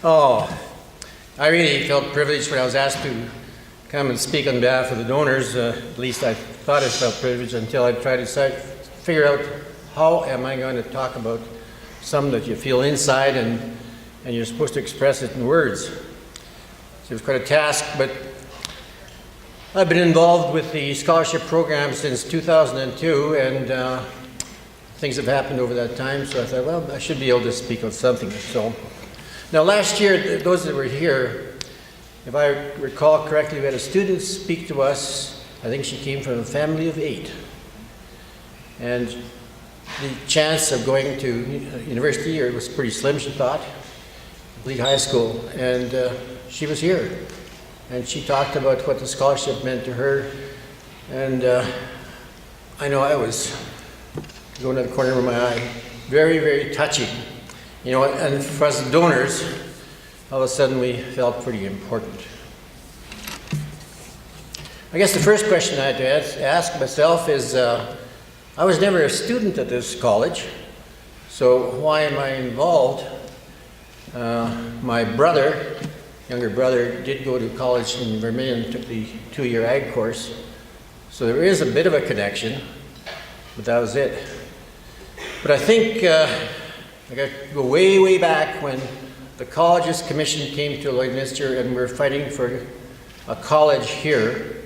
Oh, I really felt privileged when I was asked to come and speak on behalf of the donors. At least I thought I felt privileged until I tried to figure out how am I going to talk about something that you feel inside and you're supposed to express it in words. So it was quite a task, but I've been involved with the scholarship program since 2002, and things have happened over that time, so I thought, well, I should be able to speak on something. So now last year, those that were here, if I recall correctly, we had a student speak to us. I think she came from a family of 8. And the chance of going to university was pretty slim, she thought, complete high school. And she was here. And she talked about what the scholarship meant to her. And I know I was going to the corner of my eye. Very, very touching. You know, and for us donors, all of a sudden we felt pretty important. I guess the first question I had to ask myself is, I was never a student at this college, so why am I involved? My brother, younger brother, did go to college in Vermilion, took the 2-year ag course, so there is a bit of a connection, but that was it. But I think I got to go way, way back when the colleges commission came to Lloydminster and we're fighting for a college here.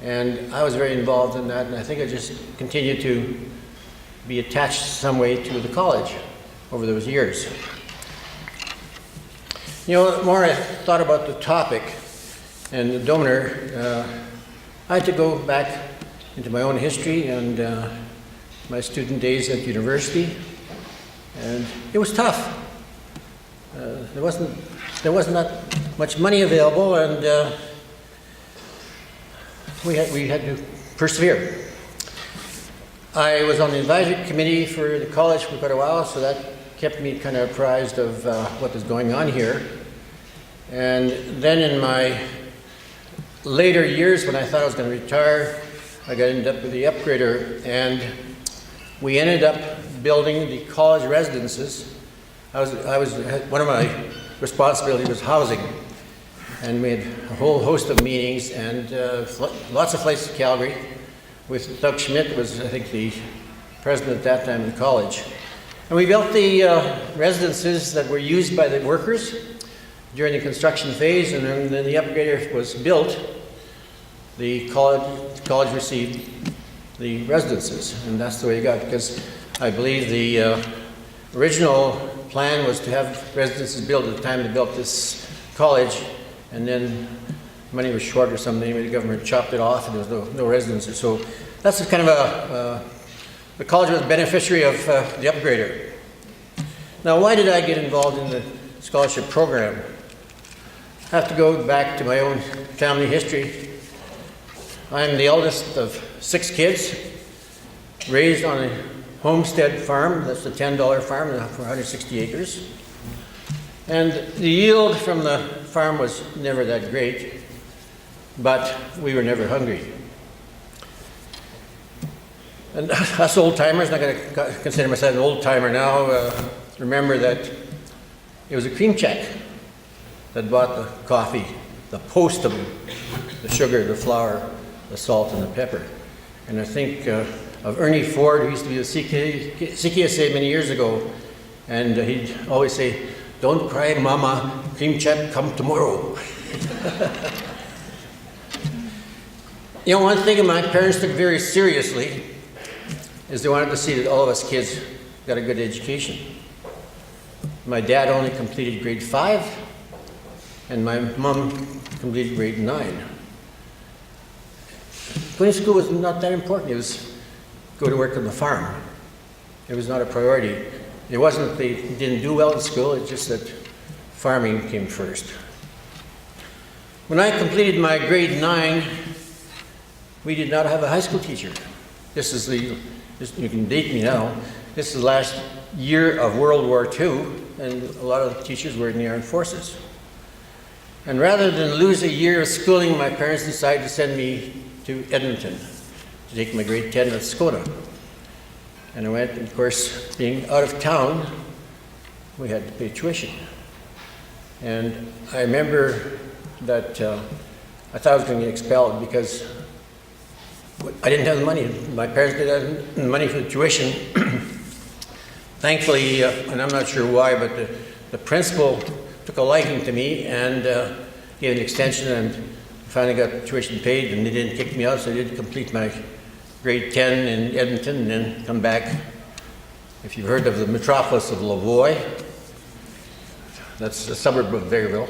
And I was very involved in that, and I think I just continued to be attached some way to the college over those years. You know, the more I thought about the topic and the donor, I had to go back into my own history and my student days at university. And it was tough. There wasn't that much money available, and we had to persevere. I was on the advisory committee for the college for quite a while, so that kept me kind of apprised of what was going on here. And then in my later years, when I thought I was going to retire, I got ended up with the upgrader, and we ended up building the college residences. One of my responsibilities was housing, and we had a whole host of meetings and lots of flights to Calgary with Doug Schmidt, was I think the president at that time of the college. And we built the residences that were used by the workers during the construction phase, and then the upgrader was built. The college received the residences, and that's the way it got, because I believe the original plan was to have residences built at the time they built this college, and then money was short or something. Anyway, the government chopped it off, and there was no residences. So that's kind of the college was a beneficiary of the upgrader. Now, why did I get involved in the scholarship program? I have to go back to my own family history. I'm the eldest of 6 kids, raised on a homestead farm. That's a $10 farm for 160 acres. And the yield from the farm was never that great, but we were never hungry. And us old-timers, I'm not going to consider myself an old-timer now, remember that it was a cream check that bought the coffee, the post of the sugar, the flour, the salt, and the pepper. And I think of Ernie Ford, who used to be the CKSA many years ago, and he'd always say, "Don't cry, Mama, cream check come tomorrow." You know, one thing my parents took very seriously is they wanted to see that all of us kids got a good education. My dad only completed grade 5, and my mom completed grade 9. Going to school was not that important. It was go to work on the farm. It was not a priority. It wasn't that they didn't do well in school, it's just that farming came first. When I completed my grade 9, we did not have a high school teacher. You can date me now, this is the last year of World War II, and a lot of the teachers were in the armed forces. And rather than lose a year of schooling, my parents decided to send me to Edmonton to take my grade 10 at Skoda. And I went, and of course, being out of town, we had to pay tuition. And I remember that I thought I was going to get expelled because I didn't have the money. My parents didn't have the money for the tuition. Thankfully, and I'm not sure why, but the principal took a liking to me and gave an extension, and finally got tuition paid, and they didn't kick me out, so I did complete my grade 10 in Edmonton and then come back. If you've heard of the metropolis of Lavoie, that's a suburb of Vegreville.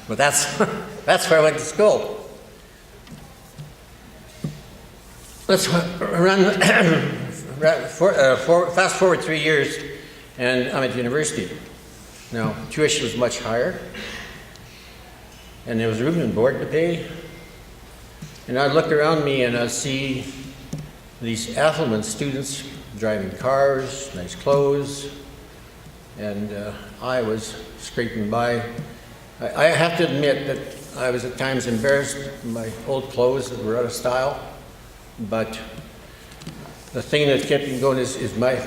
But that's where I went to school. Let's fast forward 3 years, and I'm at university. Now, tuition was much higher, and there was room and board to pay. And I'd look around me and I'd see these affluent students driving cars, nice clothes, and I was scraping by. I have to admit that I was at times embarrassed in my old clothes that were out of style, but the thing that kept me going is my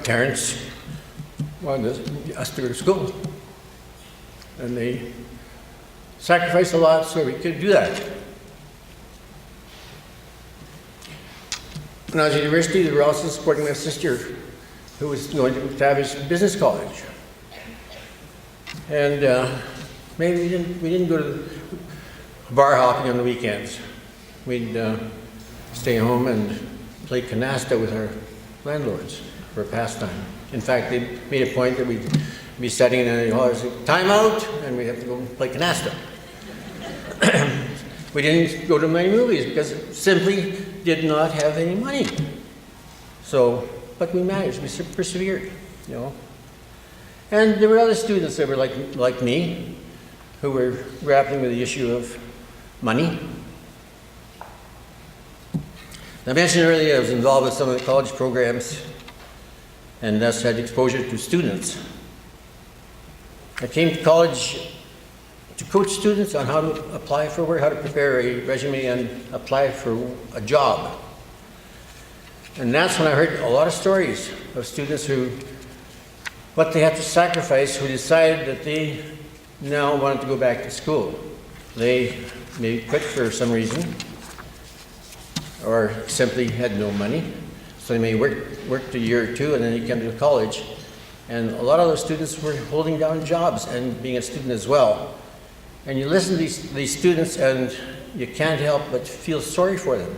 parents wanted us to go to school, and they sacrificed a lot so we could do that. When I was at university, they were also supporting my sister, who was going to Tavish Business College. And maybe we didn't go to bar hopping on the weekends. We'd stay home and play canasta with our landlords for a pastime. In fact, they made a point that we'd be sitting in the hall, time out, and we'd have to go play canasta. We didn't go to many movies because simply did not have any money. So, but we managed, we persevered, you know. And there were other students that were like me, who were grappling with the issue of money. I mentioned earlier I was involved with some of the college programs and thus had exposure to students. I came to college to coach students on how to apply for work, how to prepare a resume and apply for a job. And that's when I heard a lot of stories of students what they had to sacrifice, who decided that they now wanted to go back to school. They maybe quit for some reason, or simply had no money. So they may worked a year or two and then they came to college. And a lot of those students were holding down jobs and being a student as well. And you listen to these students and you can't help but feel sorry for them,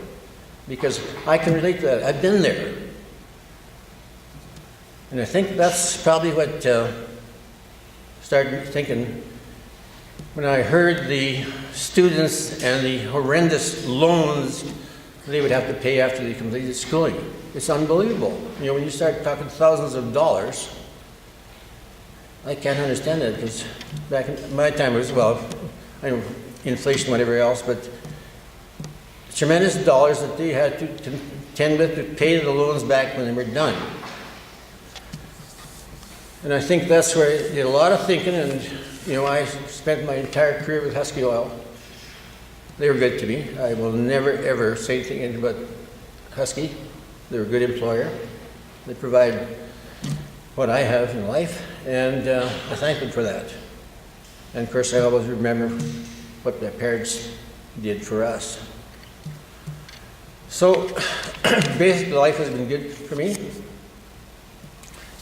because I can relate to that. I've been there. And I think that's probably what started thinking when I heard the students and the horrendous loans they would have to pay after they completed schooling. It's unbelievable. You know, when you start talking thousands of dollars, I can't understand that, because back in my time it was, well, I know inflation, whatever else, but tremendous dollars that they had to tend with to pay the loans back when they were done. And I think that's where I did a lot of thinking, and you know, I spent my entire career with Husky Oil. They were good to me. I will never ever say anything about Husky. They're a good employer. They provide what I have in life, and I thank them for that. And of course, I always remember what their parents did for us. So basically, life has been good for me.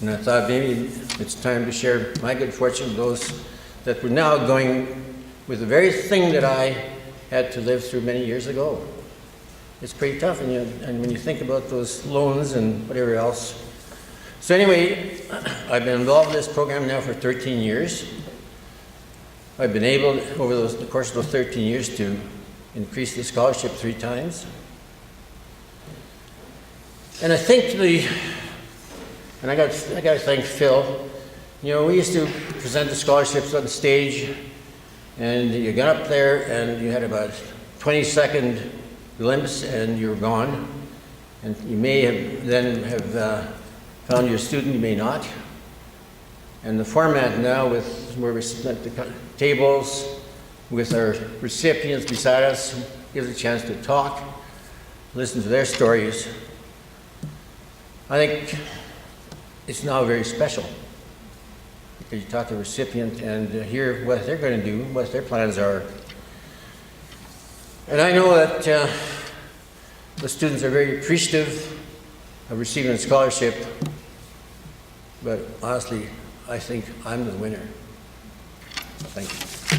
And I thought maybe it's time to share my good fortune with those that were now going with the very thing that I had to live through many years ago. It's pretty tough, and when you think about those loans and whatever else. So anyway, I've been involved in this program now for 13 years. I've been able, over the course of those 13 years, to increase the scholarship 3 times. And I think and I got to thank Phil. You know, we used to present the scholarships on stage, and you got up there and you had about 20-second glimpse and you were gone. And you may have found your student, you may not. And the format now, with where we sit at the tables with our recipients beside us, gives us a chance to talk, listen to their stories. I think it's now very special because you talk to the recipient and hear what they're going to do, what their plans are. And I know that the students are very appreciative of receiving a scholarship, but honestly, I think I'm the winner. Thank you.